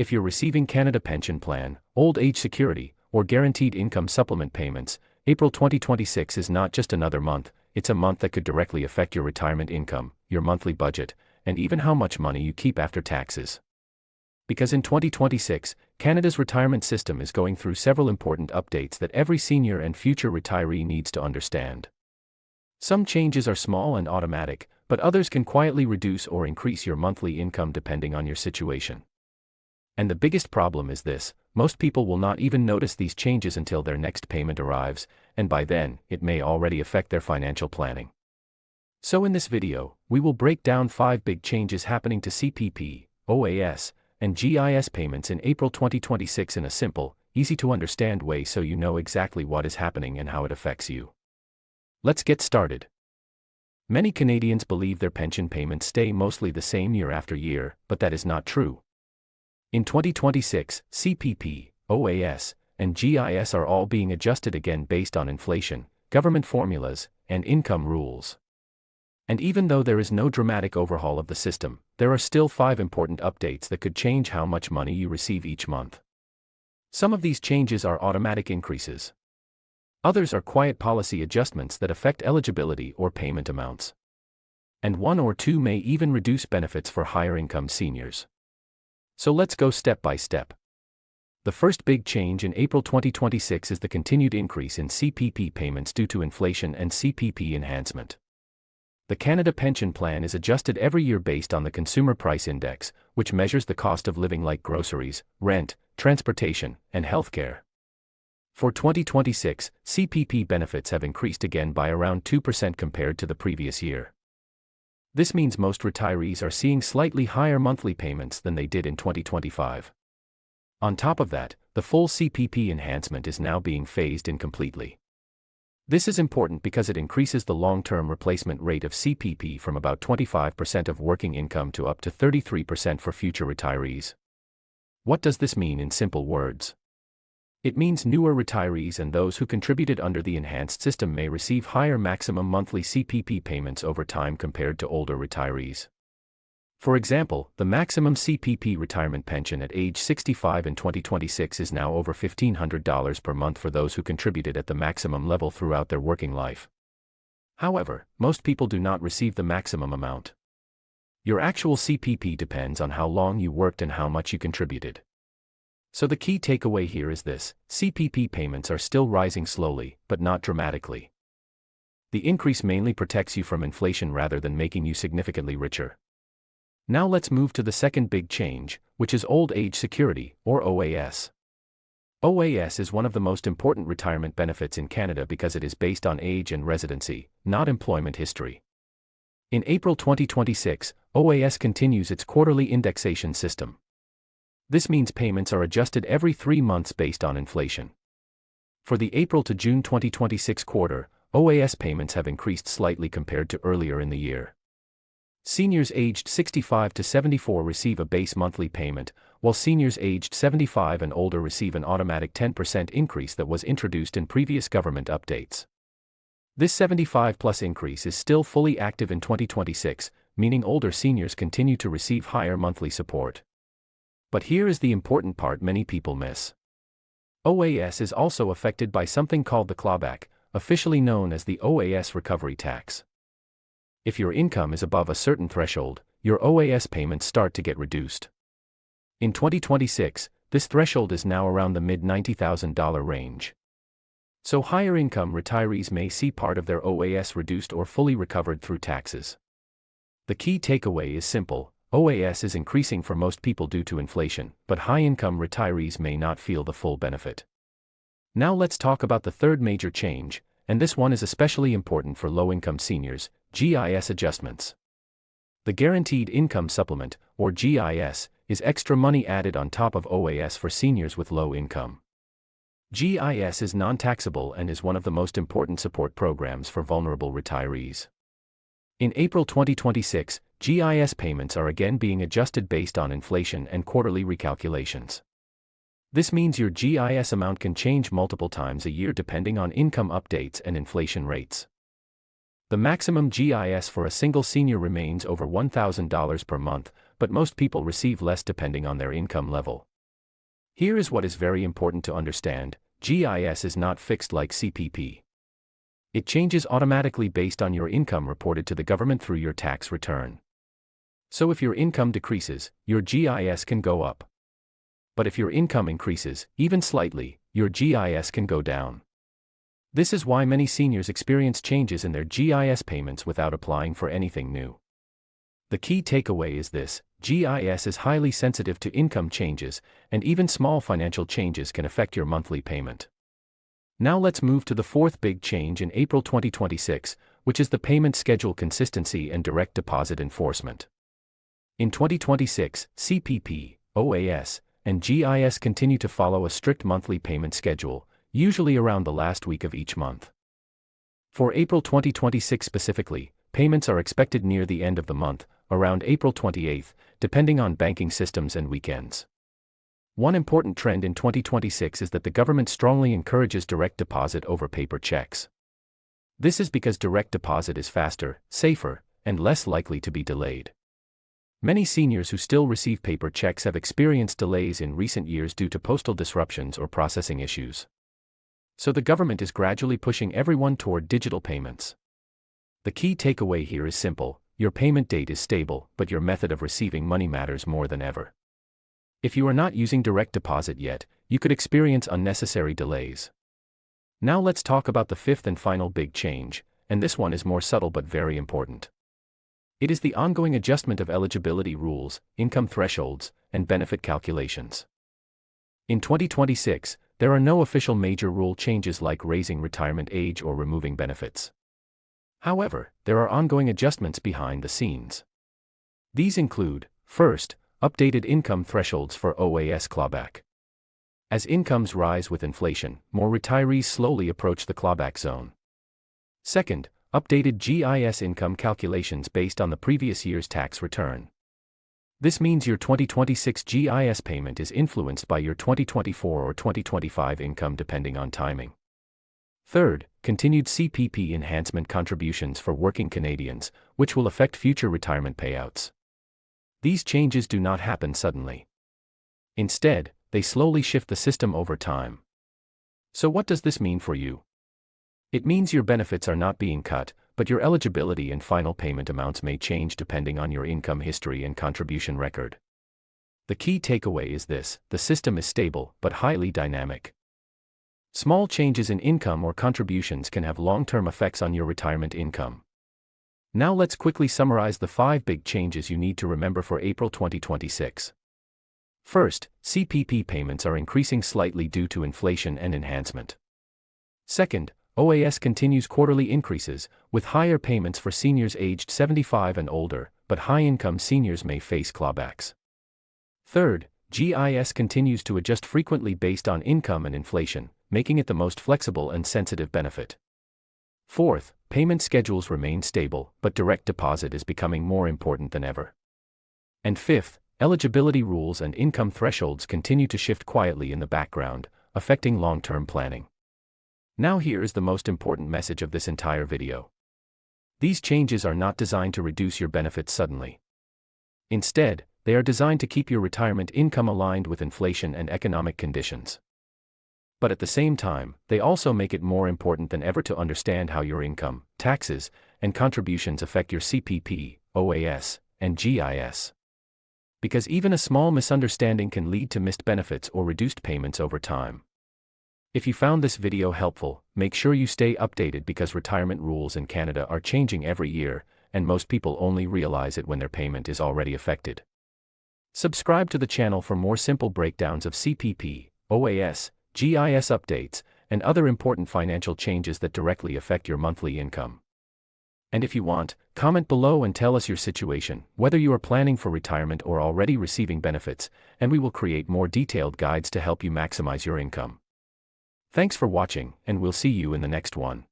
If you're receiving Canada Pension Plan, Old Age Security, or Guaranteed Income Supplement payments, April 2026 is not just another month, it's a month that could directly affect your retirement income, your monthly budget, and even how much money you keep after taxes. Because in 2026, Canada's retirement system is going through several important updates that every senior and future retiree needs to understand. Some changes are small and automatic, but others can quietly reduce or increase your monthly income depending on your situation. And the biggest problem is this: most people will not even notice these changes until their next payment arrives, and by then, it may already affect their financial planning. So in this video, we will break down 5 big changes happening to CPP, OAS, and GIS payments in April 2026 in a simple, easy-to-understand way so you know exactly what is happening and how it affects you. Let's get started. Many Canadians believe their pension payments stay mostly the same year after year, but that is not true. In 2026, CPP, OAS, and GIS are all being adjusted again based on inflation, government formulas, and income rules. And even though there is no dramatic overhaul of the system, there are still 5 important updates that could change how much money you receive each month. Some of these changes are automatic increases. Others are quiet policy adjustments that affect eligibility or payment amounts. And 1 or 2 may even reduce benefits for higher income seniors. So let's go step by step. The first big change in April 2026 is the continued increase in CPP payments due to inflation and CPP enhancement. The Canada Pension Plan is adjusted every year based on the Consumer Price Index, which measures the cost of living like groceries, rent, transportation, and healthcare. For 2026, CPP benefits have increased again by around 2% compared to the previous year. This means most retirees are seeing slightly higher monthly payments than they did in 2025. On top of that, the full CPP enhancement is now being phased in completely. This is important because it increases the long-term replacement rate of CPP from about 25% of working income to up to 33% for future retirees. What does this mean in simple words? It means newer retirees and those who contributed under the enhanced system may receive higher maximum monthly CPP payments over time compared to older retirees. For example, the maximum CPP retirement pension at age 65 in 2026 is now over $1,500 per month for those who contributed at the maximum level throughout their working life. However, most people do not receive the maximum amount. Your actual CPP depends on how long you worked and how much you contributed. So the key takeaway here is this: CPP payments are still rising slowly, but not dramatically. The increase mainly protects you from inflation rather than making you significantly richer. Now let's move to the second big change, which is Old Age Security, or OAS. OAS is one of the most important retirement benefits in Canada because it is based on age and residency, not employment history. In April 2026, OAS continues its quarterly indexation system. This means payments are adjusted every 3 months based on inflation. For the April to June 2026 quarter, OAS payments have increased slightly compared to earlier in the year. Seniors aged 65 to 74 receive a base monthly payment, while seniors aged 75 and older receive an automatic 10% increase that was introduced in previous government updates. This 75+ increase is still fully active in 2026, meaning older seniors continue to receive higher monthly support. But here is the important part many people miss. OAS is also affected by something called the clawback, officially known as the OAS recovery tax. If your income is above a certain threshold, your OAS payments start to get reduced. In 2026, this threshold is now around the mid-$90,000 range. So higher income retirees may see part of their OAS reduced or fully recovered through taxes. The key takeaway is simple: OAS is increasing for most people due to inflation, but high-income retirees may not feel the full benefit. Now let's talk about the third major change, and this one is especially important for low-income seniors: GIS adjustments. The Guaranteed Income Supplement, or GIS, is extra money added on top of OAS for seniors with low income. GIS is non-taxable and is one of the most important support programs for vulnerable retirees. In April 2026, GIS payments are again being adjusted based on inflation and quarterly recalculations. This means your GIS amount can change multiple times a year depending on income updates and inflation rates. The maximum GIS for a single senior remains over $1,000 per month, but most people receive less depending on their income level. Here is what is very important to understand: GIS is not fixed like CPP. It changes automatically based on your income reported to the government through your tax return. So if your income decreases, your GIS can go up. But if your income increases, even slightly, your GIS can go down. This is why many seniors experience changes in their GIS payments without applying for anything new. The key takeaway is this: GIS is highly sensitive to income changes, and even small financial changes can affect your monthly payment. Now let's move to the fourth big change in April 2026, which is the payment schedule consistency and direct deposit enforcement. In 2026, CPP, OAS, and GIS continue to follow a strict monthly payment schedule, usually around the last week of each month. For April 2026 specifically, payments are expected near the end of the month, around April 28th, depending on banking systems and weekends. One important trend in 2026 is that the government strongly encourages direct deposit over paper checks. This is because direct deposit is faster, safer, and less likely to be delayed. Many seniors who still receive paper checks have experienced delays in recent years due to postal disruptions or processing issues. So the government is gradually pushing everyone toward digital payments. The key takeaway here is simple: your payment date is stable, but your method of receiving money matters more than ever. If you are not using direct deposit yet, you could experience unnecessary delays. Now let's talk about the fifth and final big change, and this one is more subtle but very important. It is the ongoing adjustment of eligibility rules, income thresholds, and benefit calculations. In 2026, there are no official major rule changes like raising retirement age or removing benefits. However, there are ongoing adjustments behind the scenes. These include, first, updated income thresholds for OAS clawback. As incomes rise with inflation, more retirees slowly approach the clawback zone. Second, updated GIS income calculations based on the previous year's tax return. This means your 2026 GIS payment is influenced by your 2024 or 2025 income depending on timing. Third, continued CPP enhancement contributions for working Canadians, which will affect future retirement payouts. These changes do not happen suddenly. Instead, they slowly shift the system over time. So what does this mean for you? It means your benefits are not being cut, but your eligibility and final payment amounts may change depending on your income history and contribution record. The key takeaway is this: the system is stable but highly dynamic. Small changes in income or contributions can have long-term effects on your retirement income. Now let's quickly summarize the 5 big changes you need to remember for April 2026. First, CPP payments are increasing slightly due to inflation and enhancement. Second, OAS continues quarterly increases, with higher payments for seniors aged 75 and older, but high-income seniors may face clawbacks. Third, GIS continues to adjust frequently based on income and inflation, making it the most flexible and sensitive benefit. Fourth, payment schedules remain stable, but direct deposit is becoming more important than ever. And fifth, eligibility rules and income thresholds continue to shift quietly in the background, affecting long-term planning. Now here is the most important message of this entire video. These changes are not designed to reduce your benefits suddenly. Instead, they are designed to keep your retirement income aligned with inflation and economic conditions. But at the same time, they also make it more important than ever to understand how your income, taxes, and contributions affect your CPP, OAS, and GIS. Because even a small misunderstanding can lead to missed benefits or reduced payments over time. If you found this video helpful, make sure you stay updated because retirement rules in Canada are changing every year, and most people only realize it when their payment is already affected. Subscribe to the channel for more simple breakdowns of CPP, OAS, GIS updates, and other important financial changes that directly affect your monthly income. And if you want, comment below and tell us your situation, whether you are planning for retirement or already receiving benefits, and we will create more detailed guides to help you maximize your income. Thanks for watching, and we'll see you in the next one.